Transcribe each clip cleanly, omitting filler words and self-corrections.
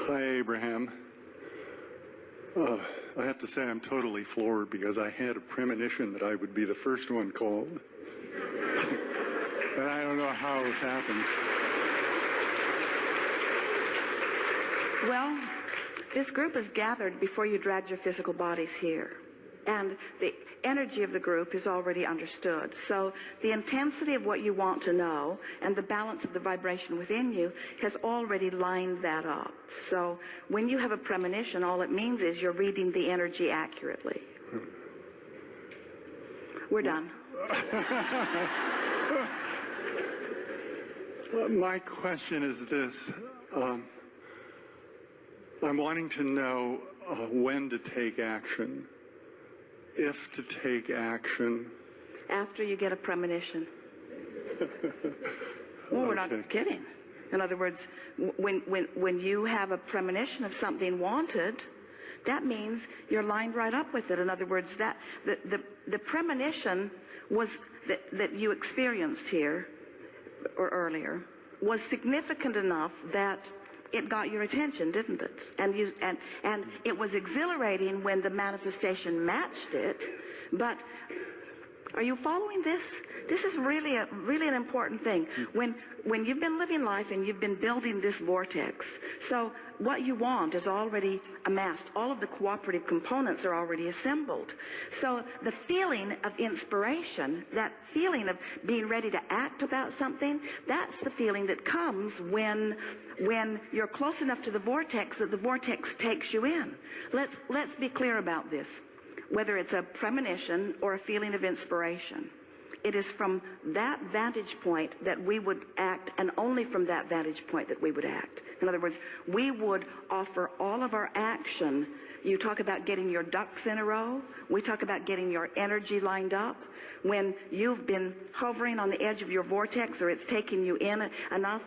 Hi, Abraham. I have to say I'm totally floored because I had a premonition that I would be the first one called. And I don't know how it happened. Well, this group is gathered before you dragged your physical bodies here. And the energy of the group is already understood. So the intensity of what you want to know and the balance of the vibration within you has already lined that up. So when you have a premonition, all it means is you're reading the energy accurately. We're done. My question is this. I'm wanting to know when to take action. If to take action. After you get a premonition. Well, we're not kidding. In other words, when you have a premonition of something wanted, that means you're lined right up with it. In other words, that the premonition was that you experienced here or earlier was significant enough that it got your attention, didn't it? And it was exhilarating when the manifestation matched it. But are you following this? This is really an important thing. When you've been living life and you've been building this vortex, so what you want is already amassed. All of the cooperative components are already assembled. So the feeling of inspiration, that feeling of being ready to act about something, that's the feeling that comes when you're close enough to the vortex that the vortex takes you in. Let's be clear about this. Whether it's a premonition or a feeling of inspiration, it is from that vantage point that we would act, and only from that vantage point that we would act. In other words, we would offer all of our action. You talk about getting your ducks in a row. We talk about getting your energy lined up. When you've been hovering on the edge of your vortex, or it's taking you in enough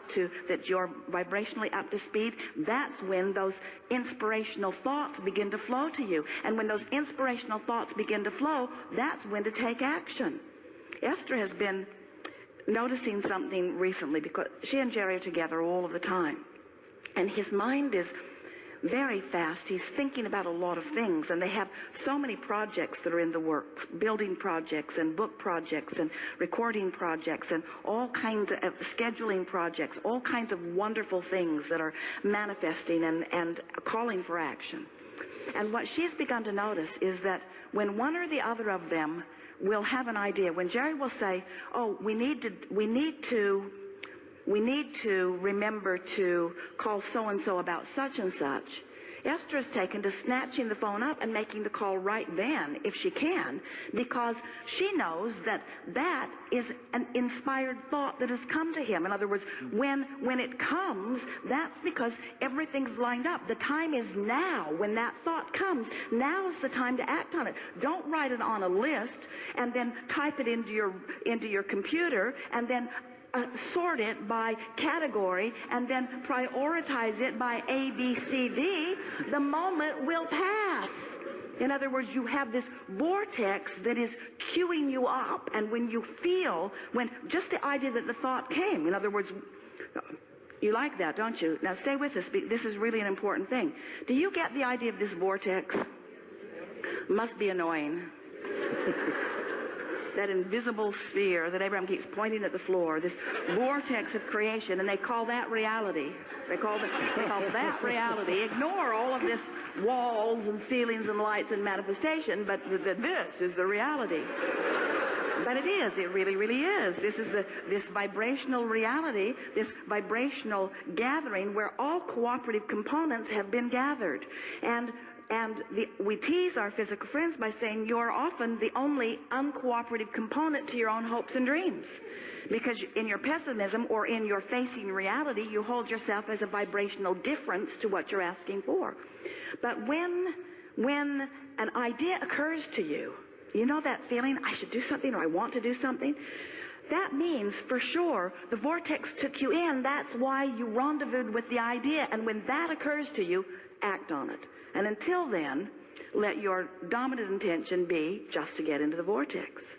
that you're vibrationally up to speed, that's when those inspirational thoughts begin to flow to you. And when those inspirational thoughts begin to flow, that's when to take action. Esther has been noticing something recently because she and Jerry are together all of the time. And his mind is very fast. He's thinking about a lot of things, and they have so many projects that are in the works, building projects and book projects and recording projects and all kinds of scheduling projects, all kinds of wonderful things that are manifesting and calling for action. And what she's begun to notice is that when one or the other of them will have an idea, when Jerry will say, oh, we need to remember to call so-and-so about such and such, Esther is taken to snatching the phone up and making the call right then, if she can, because she knows that that is an inspired thought that has come to him. In other words, when it comes, that's because everything's lined up. The time is now. When that thought comes, now is the time to act on it. Don't write it on a list and then type it into your computer and then sort it by category and then prioritize it by A, B, C, D. The moment will pass. In other words, you have this vortex that is queuing you up, and when just the idea that the thought came, in other words, you like that, don't you? Now stay with us. This is really an important thing. Do you get the idea of this vortex? Must be annoying. That invisible sphere that Abraham keeps pointing at the floor, this vortex of creation, and they call that reality. They call that reality. Ignore all of this walls and ceilings and lights and manifestation, but this is the reality. But it is. It really, really is. This is this vibrational reality, this vibrational gathering where all cooperative components have been gathered. And we tease our physical friends by saying you're often the only uncooperative component to your own hopes and dreams. Because in your pessimism or in your facing reality, you hold yourself as a vibrational difference to what you're asking for. But when an idea occurs to you, you know that feeling, I should do something or I want to do something? That means, for sure, the vortex took you in. That's why you rendezvoused with the idea. And when that occurs to you, act on it. And until then, let your dominant intention be just to get into the vortex.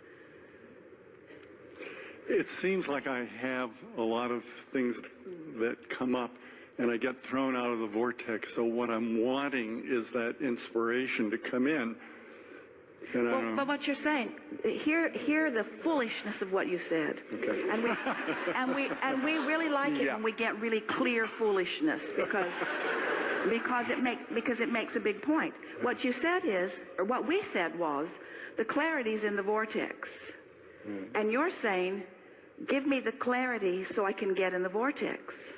It seems like I have a lot of things that come up and I get thrown out of the vortex. So what I'm wanting is that inspiration to come in. And but what you're saying, hear the foolishness of what you said. Okay. And we really like it when we get really clear foolishness because it makes a big point. What you said is, or what we said was, the clarity's in the vortex. And you're saying, give me the clarity so I can get in the vortex.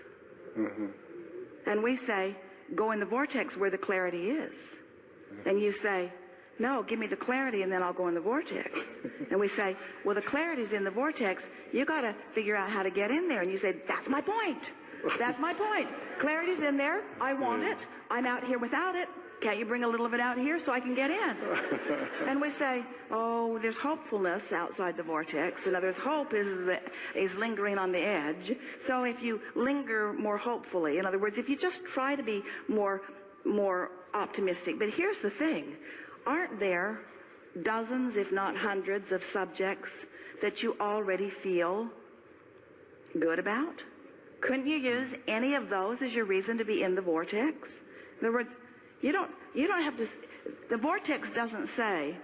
And we say, go in the vortex where the clarity is. And you say, no, give me the clarity and then I'll go in the vortex. And we say, well, the clarity's in the vortex. You got to figure out how to get in there. And you say, that's my point. That's my point. Clarity's in there. I want it. I'm out here without it. Can't you bring a little of it out here so I can get in? And we say, oh, there's hopefulness outside the vortex. In other words, hope is lingering on the edge. So if you linger more hopefully, in other words, if you just try to be more optimistic. But here's the thing. Aren't there dozens, if not hundreds, of subjects that you already feel good about? Couldn't you use any of those as your reason to be in the vortex? In other words, you don't have to. The vortex doesn't say,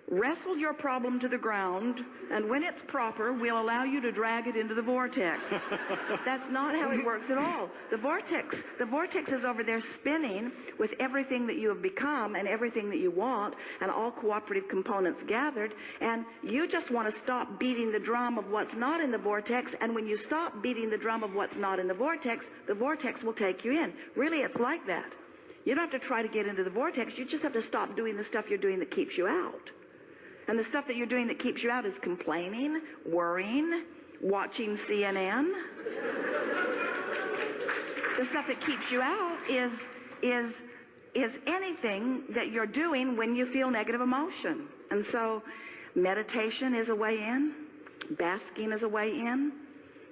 wrestle your problem to the ground, and when it's proper, we'll allow you to drag it into the vortex. That's not how it works at all. The vortex is over there spinning with everything that you have become and everything that you want and all cooperative components gathered, and you just want to stop beating the drum of what's not in the vortex, and when you stop beating the drum of what's not in the vortex will take you in. Really, it's like that. You don't have to try to get into the vortex. You just have to stop doing the stuff you're doing that keeps you out. And the stuff that you're doing that keeps you out is complaining, worrying, watching CNN. The stuff that keeps you out is anything that you're doing when you feel negative emotion. And so meditation is a way in. Basking is a way in.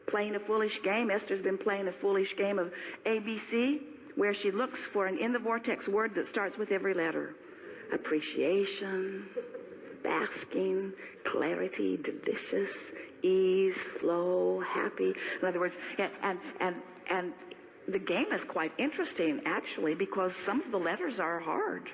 Playing a foolish game. Esther's been playing a foolish game of ABC, where she looks for an in the vortex word that starts with every letter. Appreciation, basking, clarity, delicious, ease, flow, happy. In other words, and the game is quite interesting, actually, because some of the letters are hard.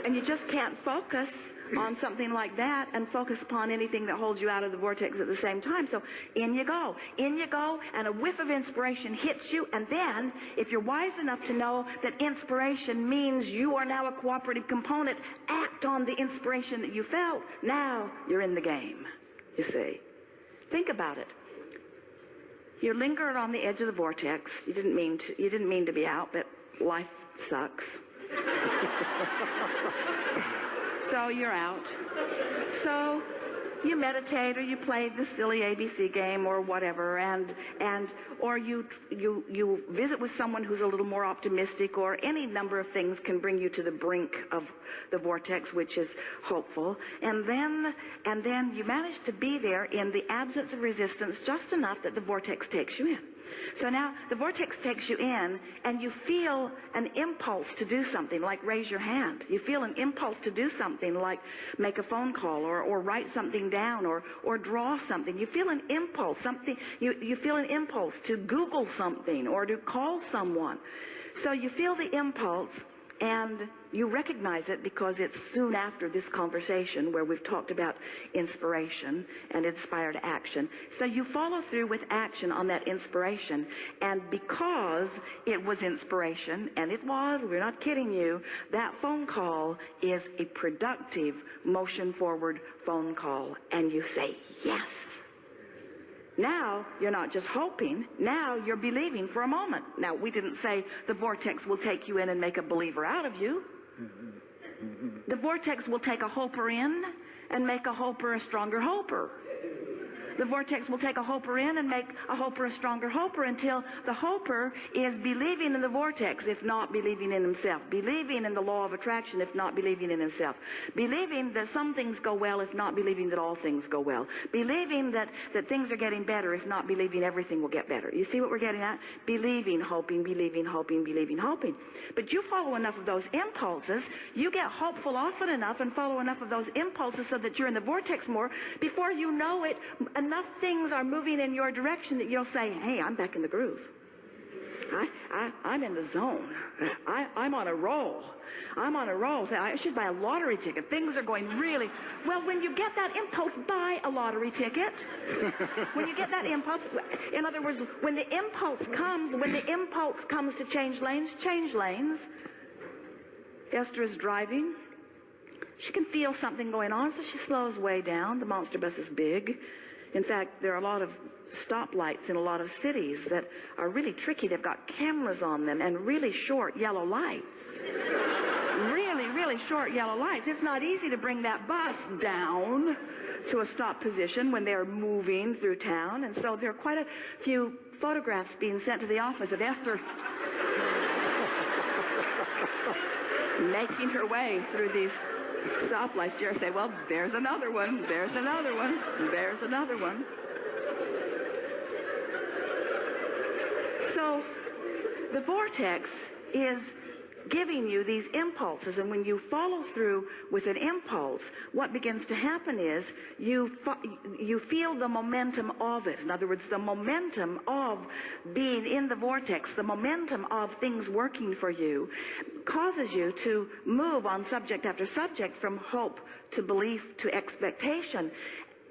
And you just can't focus on something like that and focus upon anything that holds you out of the vortex at the same time. So in you go, and a whiff of inspiration hits you, and then if you're wise enough to know that inspiration means you are now a cooperative component, act on the inspiration that you felt. Now you're in the game, you see. Think about it. You lingered on the edge of the vortex. You didn't mean to be out, but life sucks. So you're out. So you meditate or you play the silly ABC game or whatever, or you visit with someone who's a little more optimistic, or any number of things can bring you to the brink of the vortex, which is hopeful. And then you manage to be there in the absence of resistance just enough that the vortex takes you in. So now the vortex takes you in, and you feel an impulse to do something, like raise your hand. You feel an impulse to do something, like make a phone call, or write something down, or draw something. You feel an impulse, you feel an impulse to Google something or to call someone. So you feel the impulse, and you recognize it because it's soon after this conversation where we've talked about inspiration and inspired action. So you follow through with action on that inspiration. And because it was inspiration, and it was, we're not kidding you, that phone call is a productive motion forward phone call. And you say, yes. Now, you're not just hoping. Now, you're believing for a moment. Now, we didn't say the vortex will take you in and make a believer out of you. The vortex will take a hoper in and make a hoper a stronger hoper. The vortex will take a hoper in and make a hoper a stronger hoper until the hoper is believing in the vortex, if not believing in himself. Believing in the law of attraction, if not believing in himself. Believing that some things go well, if not believing that all things go well. Believing that things are getting better, if not believing everything will get better. You see what we're getting at? Believing, hoping, believing, hoping, believing, hoping. But you follow enough of those impulses, you get hopeful often enough and follow enough of those impulses so that you're in the vortex more. Before you know it, enough things are moving in your direction that you'll say, hey, I'm back in the groove. I'm in the zone. I'm on a roll. I'm on a roll. I should buy a lottery ticket. Things are going really well. When you get that impulse, buy a lottery ticket. When you get that impulse, in other words, when the impulse comes to change lanes, change lanes. Esther is driving. She can feel something going on, so she slows way down. The monster bus is big. In fact, there are a lot of stoplights in a lot of cities that are really tricky. They've got cameras on them and really short yellow lights. Really, really short yellow lights. It's not easy to bring that bus down to a stop position when they're moving through town. And so there are quite a few photographs being sent to the office of Esther making her way through these stoplights. Jerry say, well, there's another one, there's another one, there's another one. So the vortex is giving you these impulses, and when you follow through with an impulse, what begins to happen is you feel the momentum of it. In other words, the momentum of being in the vortex, the momentum of things working for you, causes you to move on subject after subject from hope to belief to expectation,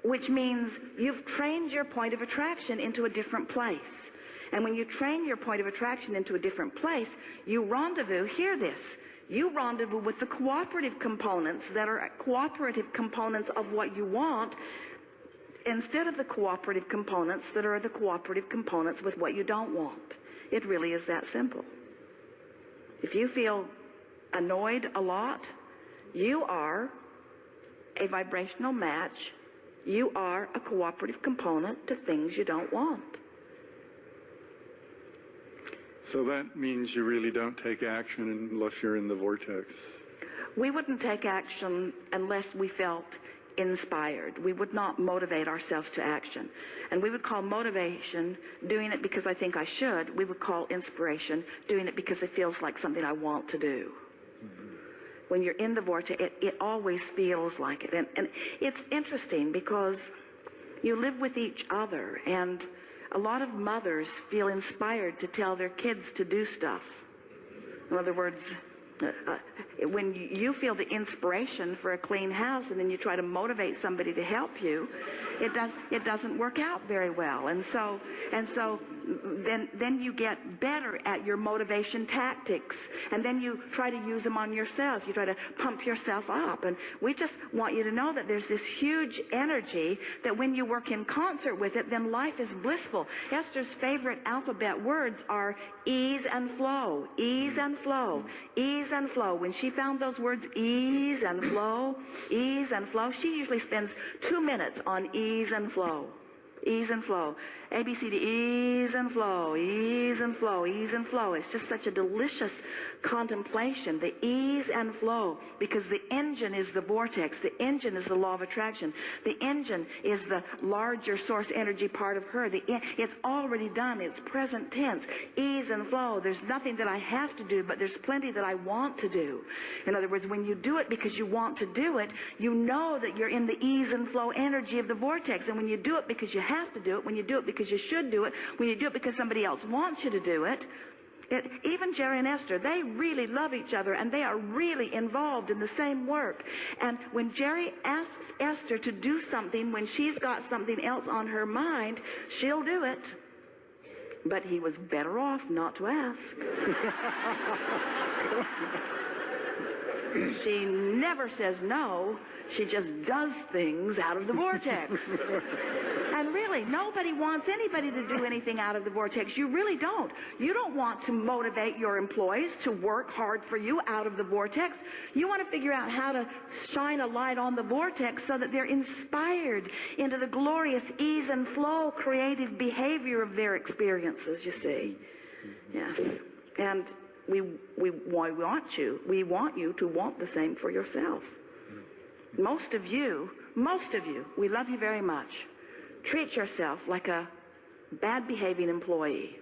which means you've trained your point of attraction into a different place. And when you train your point of attraction into a different place, you rendezvous, hear this, you rendezvous with the cooperative components that are cooperative components of what you want, instead of the cooperative components that are the cooperative components with what you don't want. It really is that simple. If you feel annoyed a lot, you are a vibrational match. You are a cooperative component to things you don't want. So that means you really don't take action unless you're in the vortex. We wouldn't take action unless we felt inspired. We would not motivate ourselves to action. And we would call motivation doing it because I think I should. We would call inspiration doing it because it feels like something I want to do. Mm-hmm. When you're in the vortex, it always feels like it. And it's interesting because you live with each other, and a lot of mothers feel inspired to tell their kids to do stuff. In other words, when you feel the inspiration for a clean house and then you try to motivate somebody to help you, it doesn't work out very well. And so then you get better at your motivation tactics, and then you try to use them on yourself. You try to pump yourself up. And we just want you to know that there's this huge energy that when you work in concert with it, then life is blissful. Esther's favorite alphabet words are ease and flow, ease and flow, ease and flow. When she found those words, ease and flow, she usually spends 2 minutes on ease and flow. Ease and flow. ABCD, ease and flow, ease and flow, ease and flow. It's just such a delicious contemplation, the ease and flow, because the engine is the vortex. The engine is the law of attraction. The engine is the larger source energy part of her. It's already done. It's present tense. Ease and flow. There's nothing that I have to do, but there's plenty that I want to do. In other words, when you do it because you want to do it, you know that you're in the ease and flow energy of the vortex. And when you do it because you have to do it, when you do it because you should do it, when you do it because somebody else wants you to do it, even Jerry and Esther, they really love each other, and they are really involved in the same work. And when Jerry asks Esther to do something when she's got something else on her mind, she'll do it. But he was better off not to ask. She never says no. She just does things out of the vortex. And really, nobody wants anybody to do anything out of the vortex. You really don't. You don't want to motivate your employees to work hard for you out of the vortex. You want to figure out how to shine a light on the vortex so that they're inspired into the glorious ease and flow creative behavior of their experiences, you see. Yes. And we want you to want the same for yourself. Most of you, we love you very much. Treat yourself like a bad behaving employee.